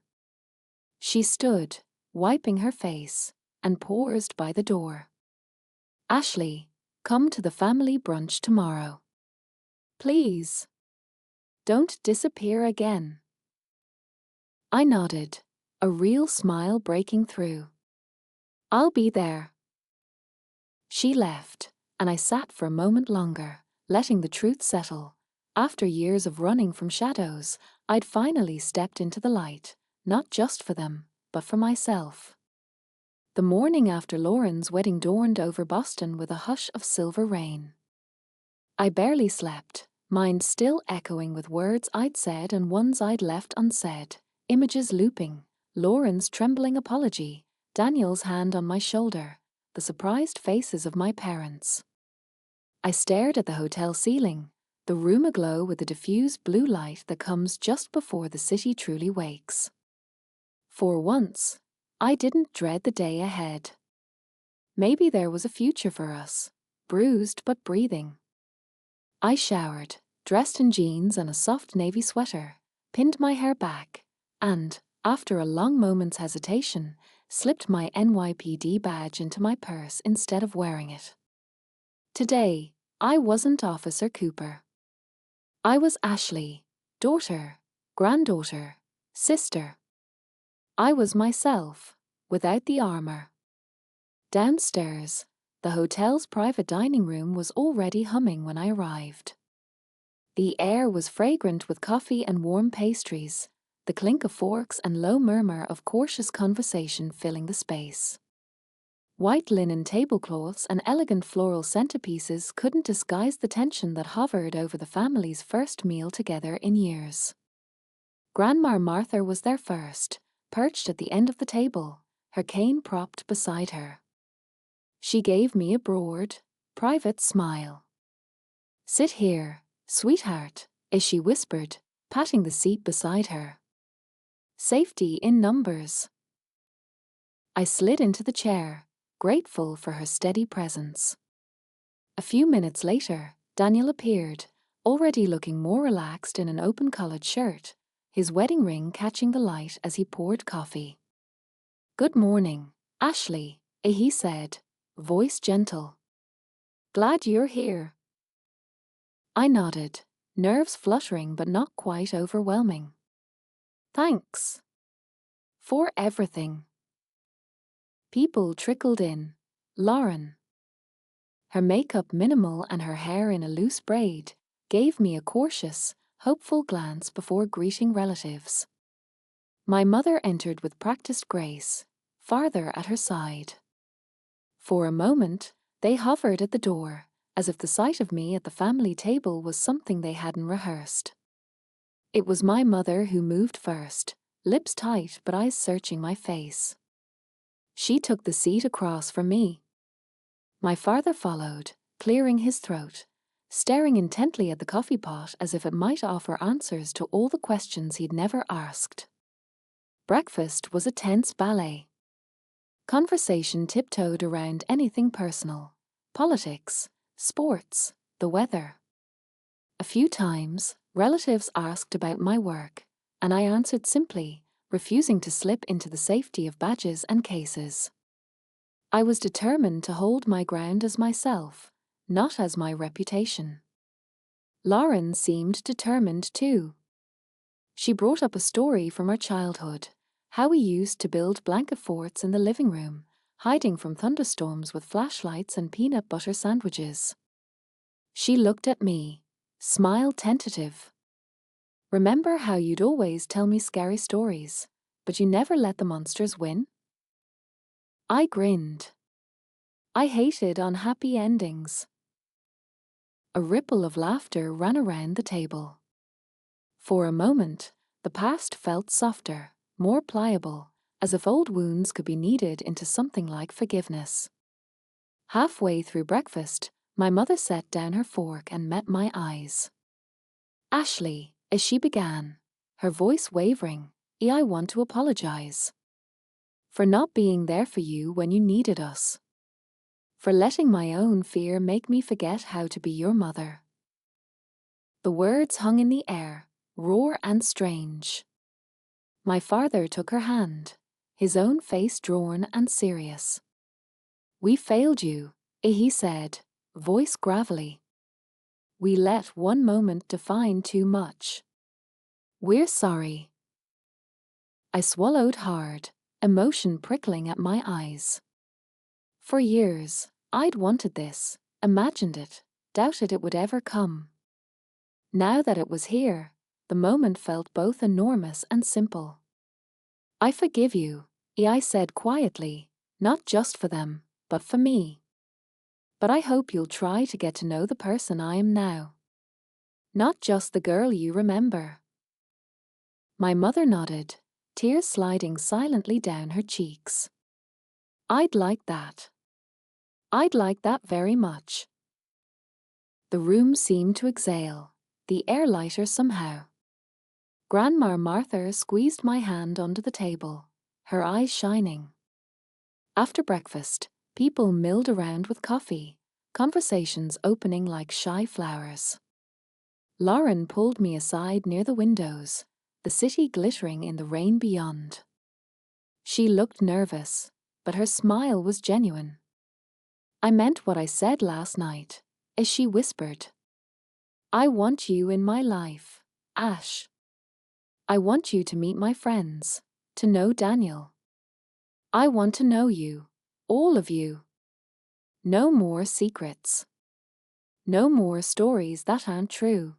She stood, wiping her face, and paused by the door. Ashley, come to the family brunch tomorrow. Please. Don't disappear again. I nodded, a real smile breaking through. I'll be there. She left, and I sat for a moment longer, letting the truth settle. After years of running from shadows, I'd finally stepped into the light, not just for them, but for myself. The morning after Lauren's wedding dawned over Boston with a hush of silver rain. I barely slept, mind still echoing with words I'd said and ones I'd left unsaid, images looping, Lauren's trembling apology, Daniel's hand on my shoulder, the surprised faces of my parents. I stared at the hotel ceiling, the room aglow with the diffused blue light that comes just before the city truly wakes. For once, I didn't dread the day ahead. Maybe there was a future for us, bruised but breathing. I showered, dressed in jeans and a soft navy sweater, pinned my hair back, and, after a long moment's hesitation, slipped my NYPD badge into my purse instead of wearing it. Today, I wasn't Officer Cooper. I was Ashley, daughter, granddaughter, sister. I was myself, without the armor. Downstairs, the hotel's private dining room was already humming when I arrived. The air was fragrant with coffee and warm pastries, the clink of forks and low murmur of cautious conversation filling the space. White linen tablecloths and elegant floral centerpieces couldn't disguise the tension that hovered over the family's first meal together in years. Grandma Martha was there first, perched at the end of the table, her cane propped beside her. She gave me a broad, private smile. Sit here, sweetheart, as she whispered, patting the seat beside her. Safety in numbers. I slid into the chair, grateful for her steady presence. A few minutes later, Daniel appeared, already looking more relaxed in an open-collared shirt, his wedding ring catching the light as he poured coffee. Good morning, Ashley, he said, voice gentle. Glad you're here. I nodded, nerves fluttering but not quite overwhelming. Thanks. For everything. People trickled in. Lauren. Her makeup minimal and her hair in a loose braid gave me a cautious, hopeful glance before greeting relatives. My mother entered with practiced grace, father at her side. For a moment, they hovered at the door, as if the sight of me at the family table was something they hadn't rehearsed. It was my mother who moved first, lips tight but eyes searching my face. She took the seat across from me. My father followed, clearing his throat, staring intently at the coffee pot as if it might offer answers to all the questions he'd never asked. Breakfast was a tense ballet. Conversation tiptoed around anything personal: politics, sports, the weather. A few times, relatives asked about my work, and I answered simply, refusing to slip into the safety of badges and cases. I was determined to hold my ground as myself, not as my reputation. Lauren seemed determined too. She brought up a story from her childhood, how we used to build blanket forts in the living room, hiding from thunderstorms with flashlights and peanut butter sandwiches. She looked at me, smiled tentative. Remember how you'd always tell me scary stories, but you never let the monsters win? I grinned. I hated unhappy endings. A ripple of laughter ran around the table. For a moment, the past felt softer, more pliable, as if old wounds could be kneaded into something like forgiveness. Halfway through breakfast, my mother set down her fork and met my eyes. "Ashley," as she began, her voice wavering, "I want to apologize. For not being there for you when you needed us. For letting my own fear make me forget how to be your mother." The words hung in the air, raw and strange. My father took her hand, his own face drawn and serious. "We failed you," he said, voice gravelly. "We let one moment define too much. We're sorry." I swallowed hard, emotion prickling at my eyes. For years, I'd wanted this, imagined it, doubted it would ever come. Now that it was here, the moment felt both enormous and simple. "I forgive you," I said quietly, "not just for them, but for me. But I hope you'll try to get to know the person I am now. Not just the girl you remember." My mother nodded, tears sliding silently down her cheeks. "I'd like that. I'd like that very much." The room seemed to exhale, the air lighter somehow. Grandma Martha squeezed my hand under the table, her eyes shining. After breakfast, people milled around with coffee, conversations opening like shy flowers. Lauren pulled me aside near the windows, the city glittering in the rain beyond. She looked nervous, but her smile was genuine. "I meant what I said last night," as she whispered. "I want you in my life, Ash. I want you to meet my friends, to know Daniel. I want to know you, all of you. No more secrets. No more stories that aren't true."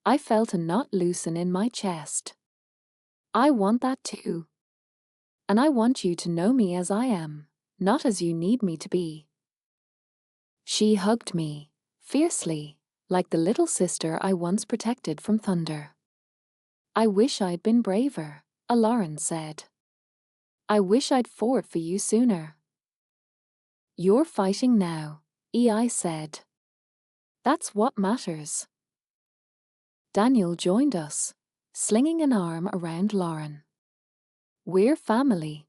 I felt a knot loosen in my chest. I want that too. And I want you to know me as I am, not as you need me to be. She hugged me, fiercely, like the little sister I once protected from thunder. "I wish I'd been braver," Lauren said. "I wish I'd fought for you sooner." "You're fighting now," I said. "That's what matters." Daniel joined us, slinging an arm around Lauren. "We're family.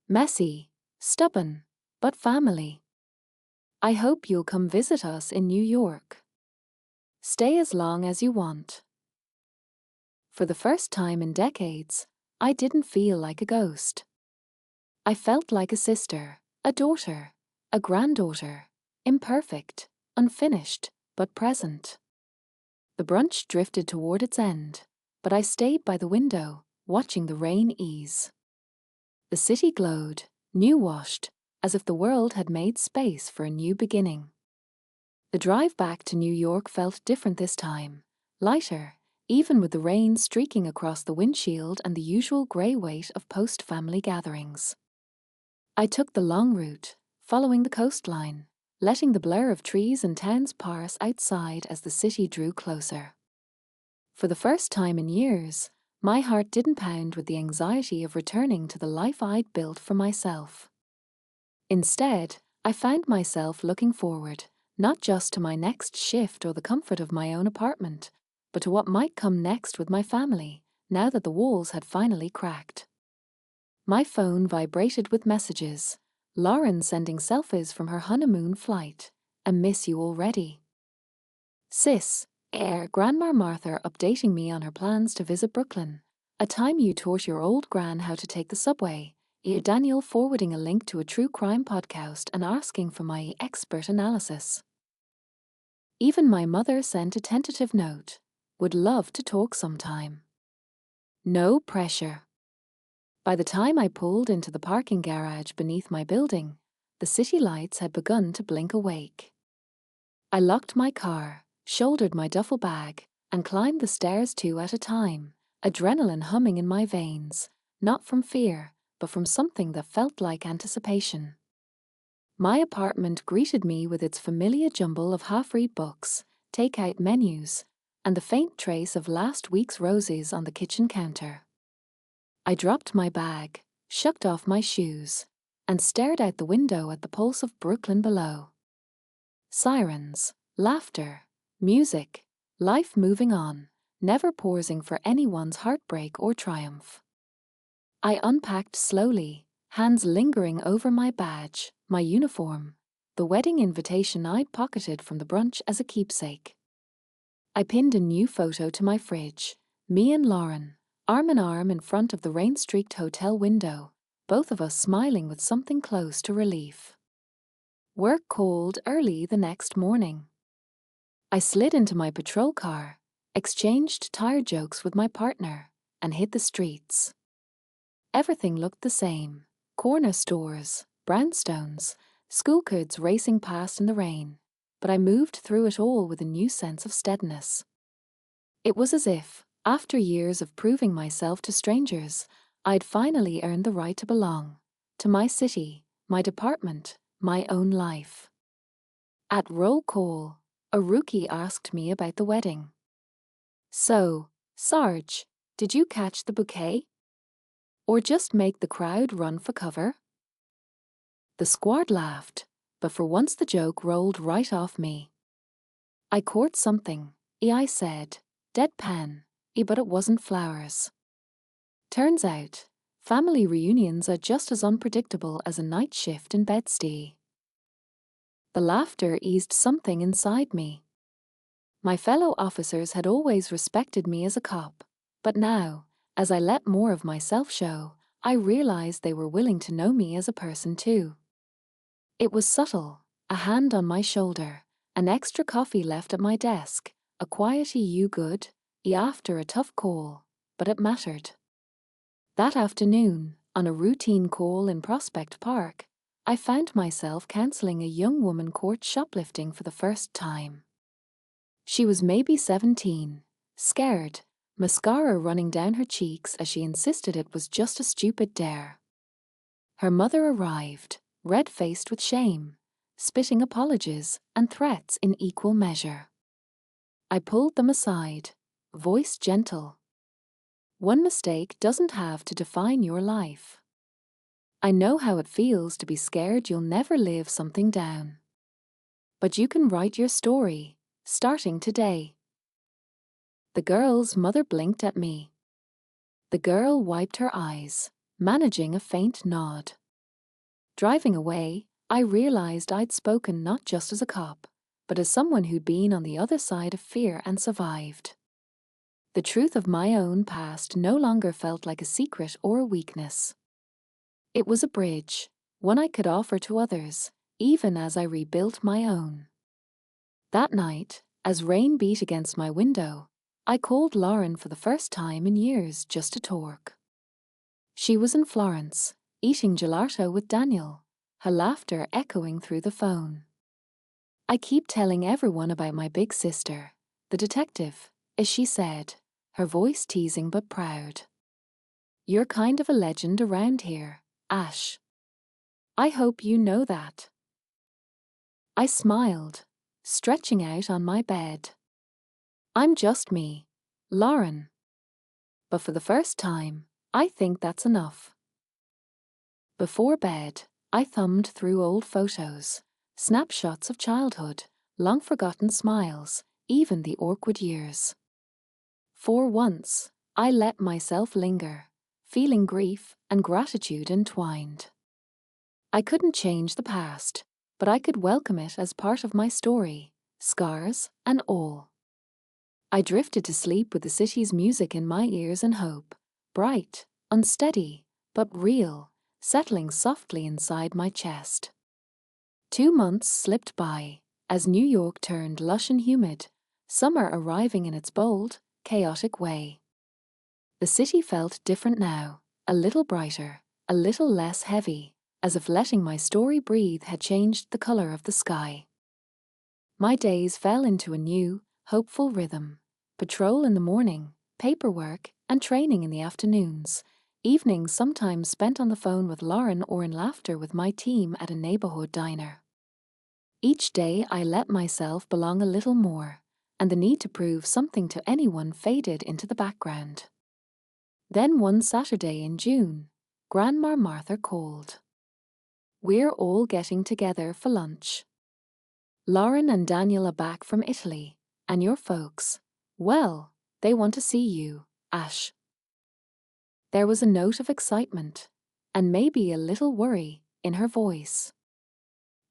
Messy, stubborn, but family. I hope you'll come visit us in New York. Stay as long as you want." For the first time in decades, I didn't feel like a ghost. I felt like a sister, a daughter, a granddaughter, imperfect, unfinished, but present. The brunch drifted toward its end, but I stayed by the window, watching the rain ease. The city glowed, new-washed, as if the world had made space for a new beginning. The drive back to New York felt different this time, lighter, even with the rain streaking across the windshield and the usual grey weight of post-family gatherings. I took the long route, following the coastline, letting the blur of trees and towns pass outside as the city drew closer. For the first time in years, my heart didn't pound with the anxiety of returning to the life I'd built for myself. Instead, I found myself looking forward, not just to my next shift or the comfort of my own apartment, but to what might come next with my family, now that the walls had finally cracked. My phone vibrated with messages. Lauren sending selfies from her honeymoon flight. I miss you already. Sis, Grandma Martha updating me on her plans to visit Brooklyn. A time you taught your old gran how to take the subway. Daniel forwarding a link to a true crime podcast and asking for my expert analysis. Even my mother sent a tentative note. Would love to talk sometime. No pressure. By the time I pulled into the parking garage beneath my building, the city lights had begun to blink awake. I locked my car, shouldered my duffel bag, and climbed the stairs two at a time, adrenaline humming in my veins, not from fear, but from something that felt like anticipation. My apartment greeted me with its familiar jumble of half-read books, take-out menus, and the faint trace of last week's roses on the kitchen counter. I dropped my bag, shucked off my shoes, and stared out the window at the pulse of Brooklyn below. Sirens, laughter, music, life moving on, never pausing for anyone's heartbreak or triumph. I unpacked slowly, hands lingering over my badge, my uniform, the wedding invitation I'd pocketed from the brunch as a keepsake. I pinned a new photo to my fridge, me and Lauren, arm in arm in front of the rain-streaked hotel window, both of us smiling with something close to relief. Work called early the next morning. I slid into my patrol car, exchanged tired jokes with my partner, and hit the streets. Everything looked the same. Corner stores, brownstones, school kids racing past in the rain, but I moved through it all with a new sense of steadiness. It was as if, after years of proving myself to strangers, I'd finally earned the right to belong, to my city, my department, my own life. At roll call, a rookie asked me about the wedding. So, Sarge, did you catch the bouquet? Or just make the crowd run for cover? The squad laughed, but for once the joke rolled right off me. I caught something, I said, deadpan, but it wasn't flowers. Turns out, family reunions are just as unpredictable as a night shift in Bed-Stuy. The laughter eased something inside me. My fellow officers had always respected me as a cop, but now, as I let more of myself show, I realized they were willing to know me as a person too. It was subtle, a hand on my shoulder, an extra coffee left at my desk, a quiet "you good?" after a tough call, but it mattered. That afternoon, on a routine call in Prospect Park, I found myself counseling a young woman caught shoplifting for the first time. She was maybe 17, scared, mascara running down her cheeks as she insisted it was just a stupid dare. Her mother arrived, red-faced with shame, spitting apologies and threats in equal measure. I pulled them aside, voice gentle. One mistake doesn't have to define your life. I know how it feels to be scared you'll never live something down. But you can write your story, starting today. The girl's mother blinked at me. The girl wiped her eyes, managing a faint nod. Driving away, I realized I'd spoken not just as a cop, but as someone who'd been on the other side of fear and survived. The truth of my own past no longer felt like a secret or a weakness. It was a bridge, one I could offer to others, even as I rebuilt my own. That night, as rain beat against my window, I called Lauren for the first time in years just to talk. She was in Florence, eating gelato with Daniel, her laughter echoing through the phone. I keep telling everyone about my big sister, the detective, as she said, her voice teasing but proud. You're kind of a legend around here, Ash. I hope you know that. I smiled, stretching out on my bed. I'm just me, Lauren. But for the first time, I think that's enough. Before bed, I thumbed through old photos, snapshots of childhood, long-forgotten smiles, even the awkward years. For once, I let myself linger, feeling grief and gratitude entwined. I couldn't change the past, but I could welcome it as part of my story, scars and all. I drifted to sleep with the city's music in my ears and hope, bright, unsteady, but real, settling softly inside my chest. 2 months slipped by, as New York turned lush and humid, summer arriving in its bold, chaotic way. The city felt different now, a little brighter, a little less heavy, as if letting my story breathe had changed the color of the sky. My days fell into a new, hopeful rhythm. Patrol in the morning, paperwork, and training in the afternoons. Evenings sometimes spent on the phone with Lauren or in laughter with my team at a neighborhood diner. Each day I let myself belong a little more, and the need to prove something to anyone faded into the background. Then one Saturday in June, Grandma Martha called. We're all getting together for lunch. Lauren and Daniel are back from Italy, and your folks, well, they want to see you, Ash. There was a note of excitement, and maybe a little worry, in her voice.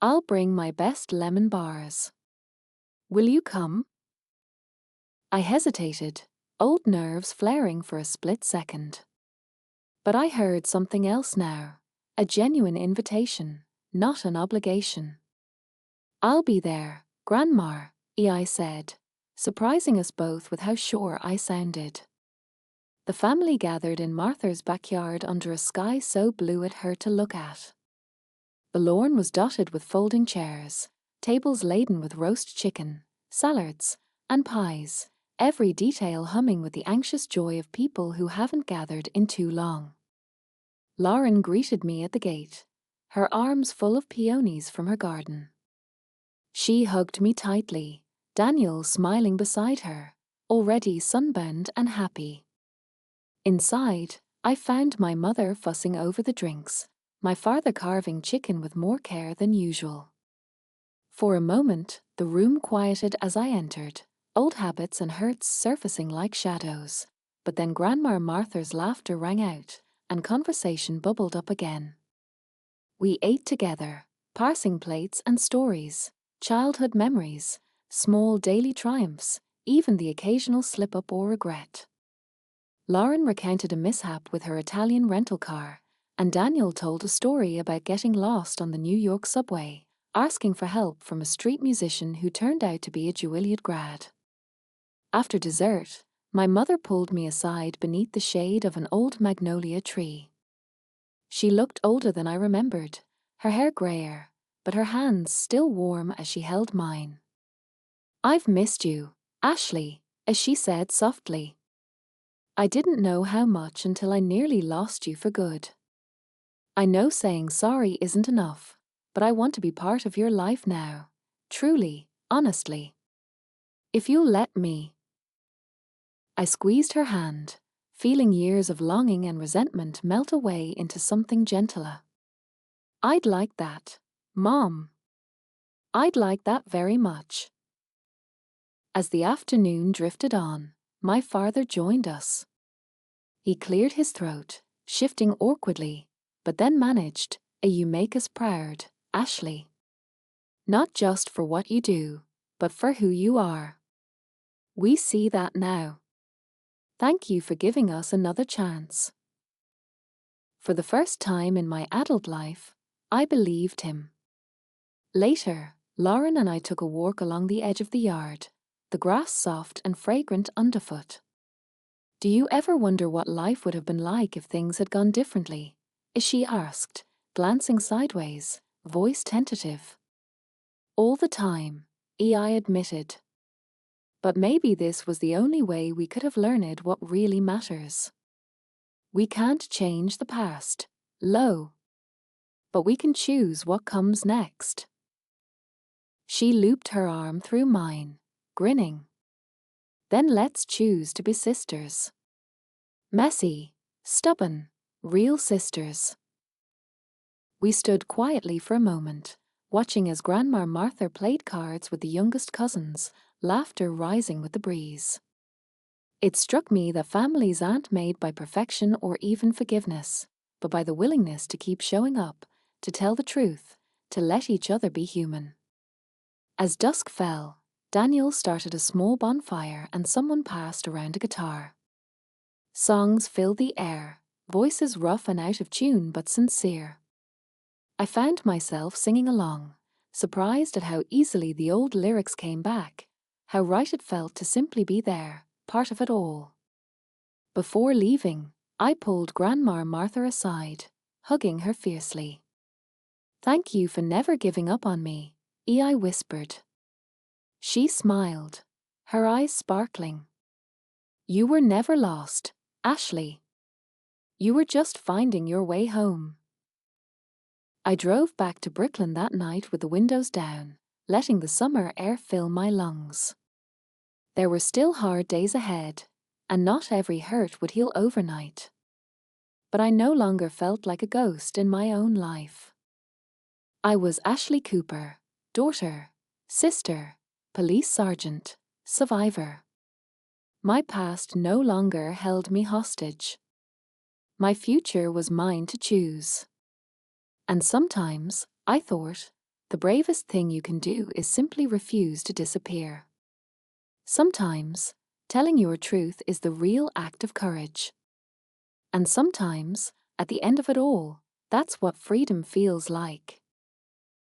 I'll bring my best lemon bars. Will you come? I hesitated, old nerves flaring for a split second. But I heard something else now, a genuine invitation, not an obligation. I'll be there, Grandma, I said, surprising us both with how sure I sounded. The family gathered in Martha's backyard under a sky so blue it hurt to look at. The lawn was dotted with folding chairs, tables laden with roast chicken, salads, and pies, every detail humming with the anxious joy of people who haven't gathered in too long. Lauren greeted me at the gate, her arms full of peonies from her garden. She hugged me tightly, Daniel smiling beside her, already sunburned and happy. Inside, I found my mother fussing over the drinks, my father carving chicken with more care than usual. For a moment, the room quieted as I entered, old habits and hurts surfacing like shadows, but then Grandma Martha's laughter rang out, and conversation bubbled up again. We ate together, parsing plates and stories, childhood memories, small daily triumphs, even the occasional slip-up or regret. Lauren recounted a mishap with her Italian rental car, and Daniel told a story about getting lost on the New York subway, asking for help from a street musician who turned out to be a Juilliard grad. After dessert, my mother pulled me aside beneath the shade of an old magnolia tree. She looked older than I remembered, her hair grayer, but her hands still warm as she held mine. I've missed you, Ashley, as she said softly. I didn't know how much until I nearly lost you for good. I know saying sorry isn't enough, but I want to be part of your life now, truly, honestly. If you'll let me. I squeezed her hand, feeling years of longing and resentment melt away into something gentler. I'd like that, Mom. I'd like that very much. As the afternoon drifted on, my father joined us. He cleared his throat, shifting awkwardly, but then managed, You make us proud, Ashley. Not just for what you do, but for who you are. We see that now. Thank you for giving us another chance. For the first time in my adult life, I believed him. Later, Lauren and I took a walk along the edge of the yard, the grass soft and fragrant underfoot. Do you ever wonder what life would have been like if things had gone differently? She asked, glancing sideways, voice tentative. All the time, I admitted. But maybe this was the only way we could have learned what really matters. We can't change the past, but we can choose what comes next. She looped her arm through mine, grinning. Then let's choose to be sisters. Messy, stubborn, real sisters. We stood quietly for a moment, watching as Grandma Martha played cards with the youngest cousins, laughter rising with the breeze. It struck me that families aren't made by perfection or even forgiveness, but by the willingness to keep showing up, to tell the truth, to let each other be human. As dusk fell, Daniel started a small bonfire and someone passed around a guitar. Songs filled the air, voices rough and out of tune but sincere. I found myself singing along, surprised at how easily the old lyrics came back, how right it felt to simply be there, part of it all. Before leaving, I pulled Grandma Martha aside, hugging her fiercely. "Thank you for never giving up on me," I whispered. She smiled, her eyes sparkling. "You were never lost, Ashley. You were just finding your way home." I drove back to Brooklyn that night with the windows down, letting the summer air fill my lungs. There were still hard days ahead, and not every hurt would heal overnight. But I no longer felt like a ghost in my own life. I was Ashley Cooper, daughter, sister, police sergeant, survivor. My past no longer held me hostage. My future was mine to choose. And sometimes, I thought, the bravest thing you can do is simply refuse to disappear. Sometimes, telling your truth is the real act of courage. And sometimes, at the end of it all, that's what freedom feels like.